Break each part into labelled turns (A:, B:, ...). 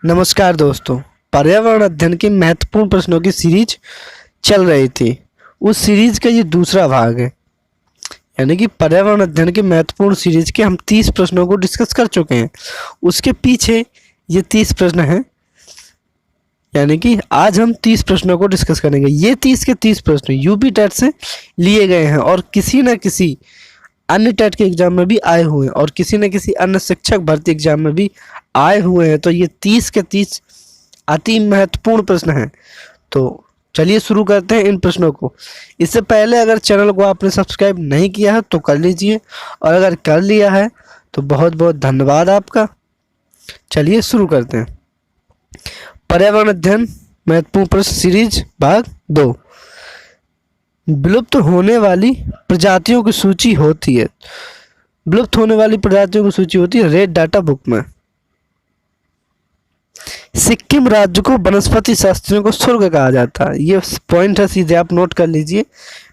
A: नमस्कार दोस्तों। पर्यावरण अध्ययन के महत्वपूर्ण प्रश्नों की सीरीज चल रही थी। उस सीरीज का ये दूसरा भाग है, यानी कि पर्यावरण अध्ययन के महत्वपूर्ण सीरीज के हम 30 प्रश्नों को डिस्कस कर चुके हैं। उसके पीछे ये 30 प्रश्न हैं, यानी कि आज हम 30 प्रश्नों को डिस्कस करेंगे। ये 30 के 30 प्रश्न यूपी टेट से लिए गए हैं और किसी न किसी अन्य टेट के एग्जाम में भी आए हुए हैं और किसी न किसी अन्य शिक्षक भर्ती एग्जाम में भी आए हुए हैं। तो ये 30 के 30 अति महत्वपूर्ण प्रश्न हैं। तो चलिए शुरू करते हैं इन प्रश्नों को। इससे पहले अगर चैनल को आपने सब्सक्राइब नहीं किया है तो कर लीजिए, और अगर कर लिया है तो बहुत बहुत धन्यवाद आपका। चलिए शुरू करते हैं। पर्यावरण अध्ययन महत्वपूर्ण प्रश्न सीरीज भाग 2। विलुप्त होने वाली प्रजातियों की सूची होती है। विलुप्त होने वाली प्रजातियों की सूची होती है रेड डाटा बुक में। सिक्किम राज्य को वनस्पति शास्त्रियों को स्वर्ग कहा जाता है। ये पॉइंट है, सीधे आप नोट कर लीजिए,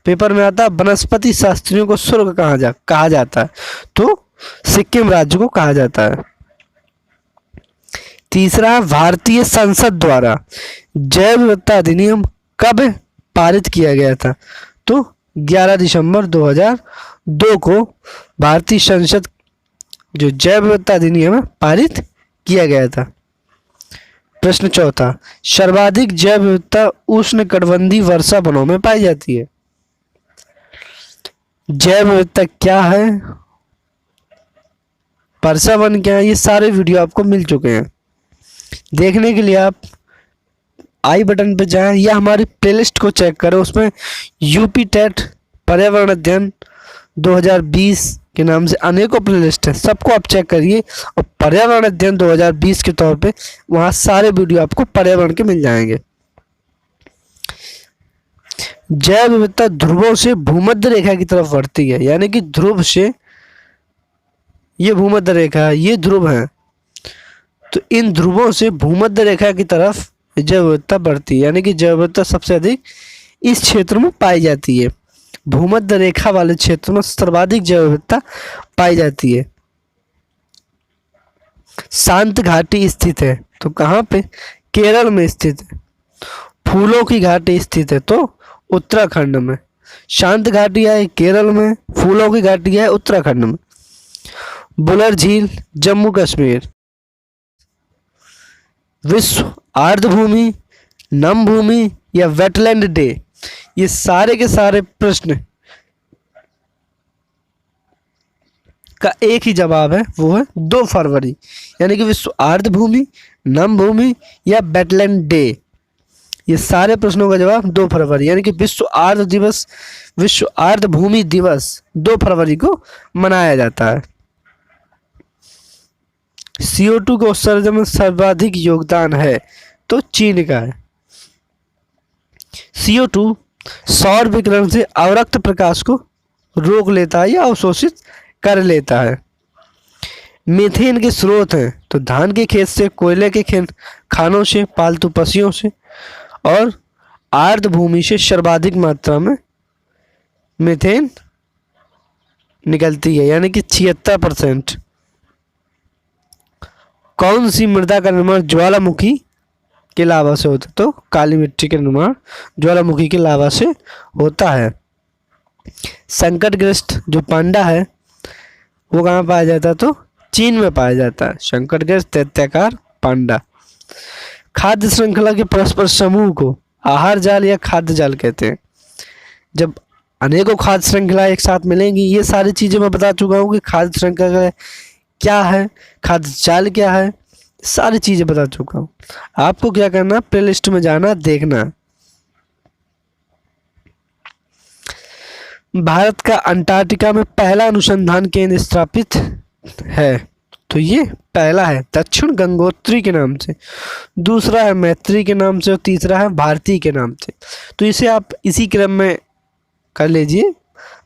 A: पेपर में आता है वनस्पति शास्त्रियों को स्वर्ग कहा जाता है, तो सिक्किम राज्य को कहा जाता है। तीसरा, भारतीय संसद द्वारा जैव विविधता अधिनियम कब पारित किया गया था? तो 11 दिसंबर 2002 को भारतीय संसद जो जैव विविधता अधिनियम है पारित किया गया था। प्रश्न चौथा, सर्वाधिक जैव विविधता उष्णकटिबंधीय वर्षा वनों में पाई जाती है। जैव विविधता क्या है, वर्षा वन क्या है, ये सारे वीडियो आपको मिल चुके हैं। देखने के लिए आप आई बटन पे जाएं या हमारी प्लेलिस्ट को चेक करें, उसमें यूपी टेट पर्यावरण अध्ययन 2020 के नाम से अनेकों प्लेलिस्ट है, सबको आप चेक करिए। और पर्यावरण अध्ययन 2020 के तौर पे वहाँ सारे वीडियो आपको पर्यावरण के मिल जाएंगे। जैव विविधता ध्रुवों से भूमध्य रेखा की तरफ बढ़ती है, यानी कि ध्रुव से, ये भूमध्य रेखा है, ये ध्रुव है, तो इन ध्रुवों से भूमध्य रेखा की तरफ जैव विविधता बढ़ती है, यानी कि जैव विविधता सबसे अधिक इस क्षेत्र में पाई जाती है। भूमध्य रेखा वाले क्षेत्र में सर्वाधिक जैव विविधता पाई जाती है। शांत घाटी स्थित है, तो कहाँ पे? केरल में स्थित है। फूलों की घाटी स्थित है, तो उत्तराखंड में। शांत घाटी है केरल में, फूलों की घाटी है उत्तराखंड में। बुलर झील जम्मू कश्मीर। विश्व आर्द्रभूमि, नम भूमि या वेटलैंड डे, ये सारे के सारे प्रश्न का एक ही जवाब है, वो है 2 फरवरी, यानी कि विश्व आर्द्रभूमि, नम भूमि या वेटलैंड डे। ये सारे प्रश्नों का जवाब 2 फरवरी, यानी कि विश्व आर्द्र दिवस, विश्व आर्द्रभूमि दिवस 2 फरवरी को मनाया जाता है। CO2 के उत्सर्जन में सर्वाधिक योगदान है, तो चीन का है। CO2 सौर विकिरण से अवरक्त प्रकाश को रोक लेता है या अवशोषित कर लेता है। मीथेन के स्रोत हैं, तो धान के खेत से, कोयले के खानों से, पालतू पशुओं से और आर्द्र भूमि से सर्वाधिक मात्रा में मीथेन निकलती है, यानी कि 76%। कौन सी मृदा का निर्माण ज्वालामुखी के लावा से होता है? तो काली मिट्टी का निर्माण ज्वालामुखी के लावा से होता है। संकटग्रस्त जो पांडा है वो कहाँ पाया जाता है? तो चीन में पाया जाता है, संकटग्रस्त दैत्याकार पांडा। खाद्य श्रृंखला के परस्पर समूह को आहार जाल या खाद्य जाल कहते हैं। जब अनेकों खाद्य श्रृंखला एक साथ मिलेंगी, ये सारी चीजें मैं बता चुका हूँ कि खाद्य श्रृंखला क्या है, खाद्य जाल क्या है, सारी चीजें बता चुका हूँ। आपको क्या करना, प्लेलिस्ट में जाना, देखना। भारत का अंटार्कटिका में पहला अनुसंधान केंद्र स्थापित है, तो ये पहला है दक्षिण गंगोत्री के नाम से, दूसरा है मैत्री के नाम से और तीसरा है भारती के नाम से। तो इसे आप इसी क्रम में कर लीजिए,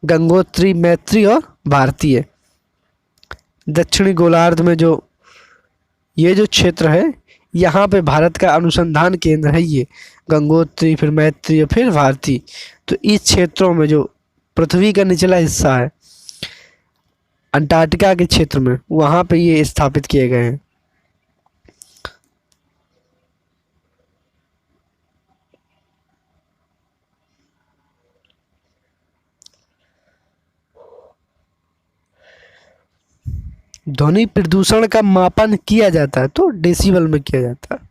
A: गंगोत्री, मैत्री और भारतीय। दक्षिणी गोलार्ध में जो ये जो क्षेत्र है, यहाँ पे भारत का अनुसंधान केंद्र है, ये गंगोत्री, फिर मैत्री और फिर भारती। तो इस क्षेत्रों में जो पृथ्वी का निचला हिस्सा है अंटार्कटिका के क्षेत्र में, वहाँ पे ये स्थापित किए गए हैं। ध्वनि प्रदूषण का मापन किया जाता है तो डेसिबल में किया जाता है।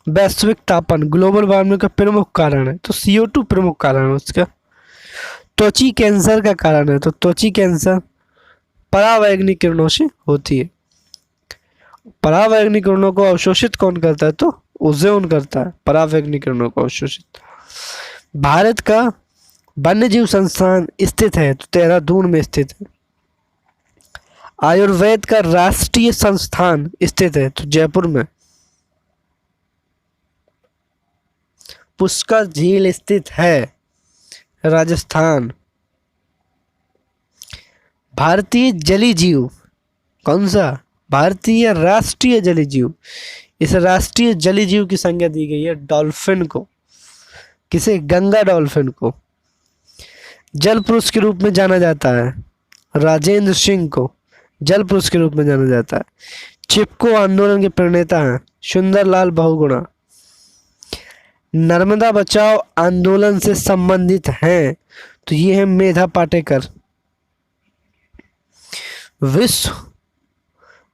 A: वैश्विक तापन ग्लोबल वार्मिंग का प्रमुख कारण है तो CO2 प्रमुख कारण है उसका। त्वची कैंसर का कारण है तो त्वची कैंसर परावैंगनिक किरणों से होती है। परावैंगनिक किरणों को अवशोषित कौन करता है तो ओजोन करता है परावैंगनिक किरणों को अवशोषित। भारत का वन्य जीव संस्थान स्थित है तो देहरादून में स्थित है। आयुर्वेद का राष्ट्रीय संस्थान स्थित है तो जयपुर में। पुष्कर झील स्थित है राजस्थान। भारतीय जलीय जीव कौन सा भारतीय राष्ट्रीय जलीय जीव, इस राष्ट्रीय जलीय जीव की संज्ञा दी गई है डॉल्फिन को। किसे गंगा डॉल्फिन को। जल पुरुष के रूप में जाना जाता है राजेंद्र सिंह को जल पुरुष के रूप में जाना जाता है। चिपको आंदोलन के प्रणेता हैं सुंदरलाल बहुगुणा। नर्मदा बचाओ आंदोलन से संबंधित हैं तो ये है मेधा पाटेकर। विश्व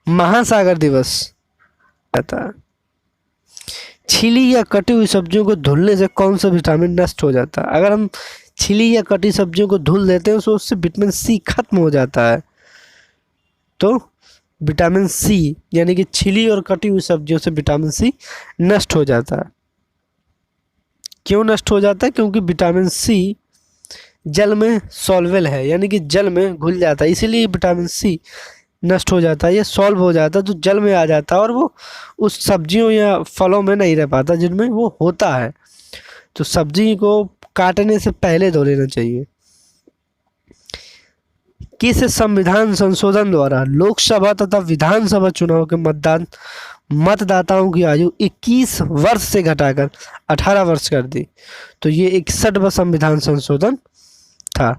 A: महासागर दिवस आता है। छिली या कटी हुई सब्जियों को धुलने से कौन सा विटामिन नष्ट हो जाता है। अगर हम छिली या कटी सब्जियों को धुल देते हैं तो उससे विटामिन सी खत्म हो जाता है तो विटामिन सी यानी कि छिली और कटी हुई सब्जियों से विटामिन सी नष्ट हो जाता है। क्यों नष्ट हो जाता है क्योंकि विटामिन सी जल में सॉल्वेबल है यानी कि जल में घुल जाता है इसीलिए विटामिन सी नष्ट हो जाता है या सॉल्व हो जाता है तो जल में आ जाता है और वो उस सब्जियों या फलों में नहीं रह पाता जिनमें वो होता है। तो सब्जी को काटने से पहले धो लेना चाहिए। किस संविधान संशोधन द्वारा लोकसभा तथा विधानसभा चुनाव के मतदाताओं की आयु 21 वर्ष से घटाकर 18 वर्ष कर दी तो ये 61वां संविधान संशोधन था।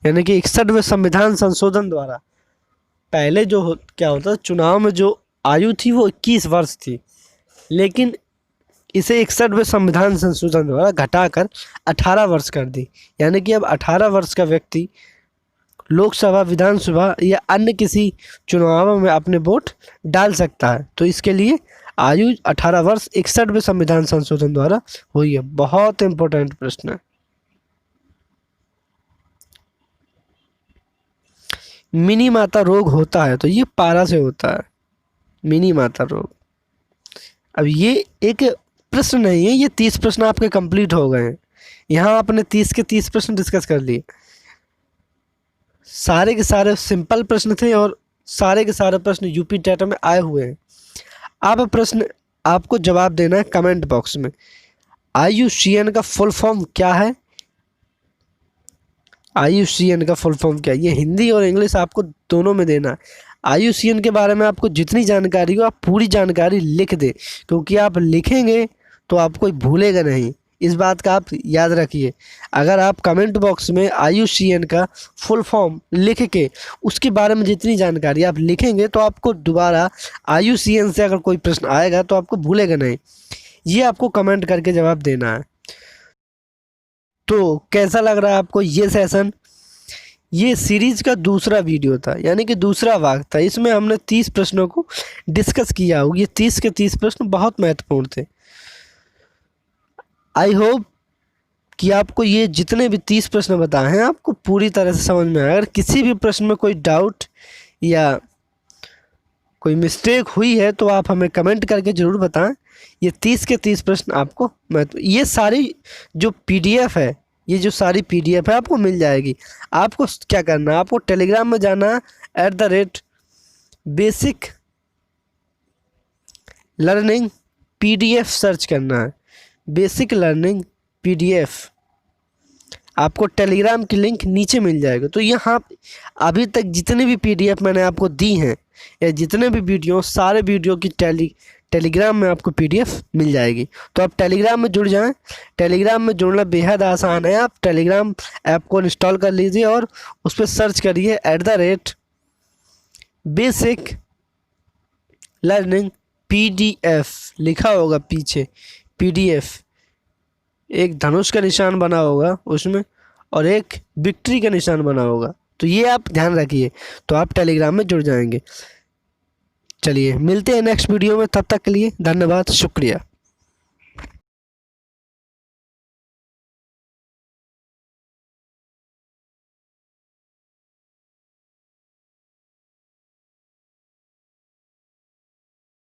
A: यानी कि 61वें संविधान संशोधन द्वारा पहले क्या होता चुनाव में जो आयु थी वो 21 वर्ष थी लेकिन इसे 61वें संविधान संशोधन द्वारा घटाकर 18 वर्ष कर दी। यानी कि अब 18 वर्ष का व्यक्ति लोकसभा विधानसभा या अन्य किसी चुनाव में अपने वोट डाल सकता है तो इसके लिए आयु 18 वर्ष 61वें संविधान संशोधन द्वारा हुई है। बहुत इंपॉर्टेंट प्रश्न है। मिनी माता रोग होता है तो ये पारा से होता है मिनी माता रोग। अब ये एक प्रश्न नहीं है, ये 30 प्रश्न आपके कंप्लीट हो गए हैं। यहाँ आपने 30 के 30 प्रश्न डिस्कस कर लिए। सारे के सारे सिंपल प्रश्न थे और सारे के सारे प्रश्न यूपी टेट में आए हुए हैं। अब प्रश्न आपको जवाब देना है कमेंट बॉक्स में। IUCN का फुल फॉर्म क्या है? IUCN का फुल फॉर्म क्या है? ये हिंदी और इंग्लिश आपको दोनों में देना है। IUCN के बारे में आपको जितनी जानकारी हो आप पूरी जानकारी लिख दें, क्योंकि आप लिखेंगे तो आप कोई भूलेगा नहीं। इस बात का आप याद रखिए। अगर आप कमेंट बॉक्स में IUCN का फुल फॉर्म लिख के उसके बारे में जितनी जानकारी आप लिखेंगे तो आपको दोबारा IUCN से अगर कोई प्रश्न आएगा तो आपको भूलेगा नहीं। ये आपको कमेंट करके जवाब देना है। तो कैसा लग रहा है आपको ये सेशन? ये सीरीज का दूसरा वीडियो था, यानी कि दूसरा भाग था। इसमें हमने 30 प्रश्नों को डिस्कस किया। ये 30 के 30 प्रश्न बहुत महत्वपूर्ण थे। आई होप कि आपको ये जितने भी 30 प्रश्न बताए हैं आपको पूरी तरह से समझ में आए। अगर किसी भी प्रश्न में कोई डाउट या कोई मिस्टेक हुई है तो आप हमें कमेंट करके ज़रूर बताएं। ये 30 के 30 प्रश्न आपको ये सारी जो PDF है, ये जो सारी PDF है आपको मिल जाएगी। आपको क्या करना है, आपको टेलीग्राम में जाना है @बेसिक लर्निंग PDF सर्च करना है। बेसिक लर्निंग PDF आपको टेलीग्राम की लिंक नीचे मिल जाएगा। तो यहाँ अभी तक जितने भी PDF मैंने आपको दी हैं या जितने भी वीडियो, सारे वीडियो की टेलीग्राम में आपको PDF मिल जाएगी। तो आप टेलीग्राम में जुड़ जाएं। टेलीग्राम में जुड़ना बेहद आसान है। आप टेलीग्राम ऐप को इंस्टॉल कर लीजिए और उस पर सर्च करिए @बेसिक लर्निंग PDF लिखा होगा पीछे PDF, एक धनुष का निशान बना होगा उसमें और एक विक्ट्री का निशान बना होगा। तो ये आप ध्यान रखिए, तो आप टेलीग्राम में जुड़ जाएंगे। चलिए मिलते हैं नेक्स्ट वीडियो में, तब तक के लिए धन्यवाद, शुक्रिया।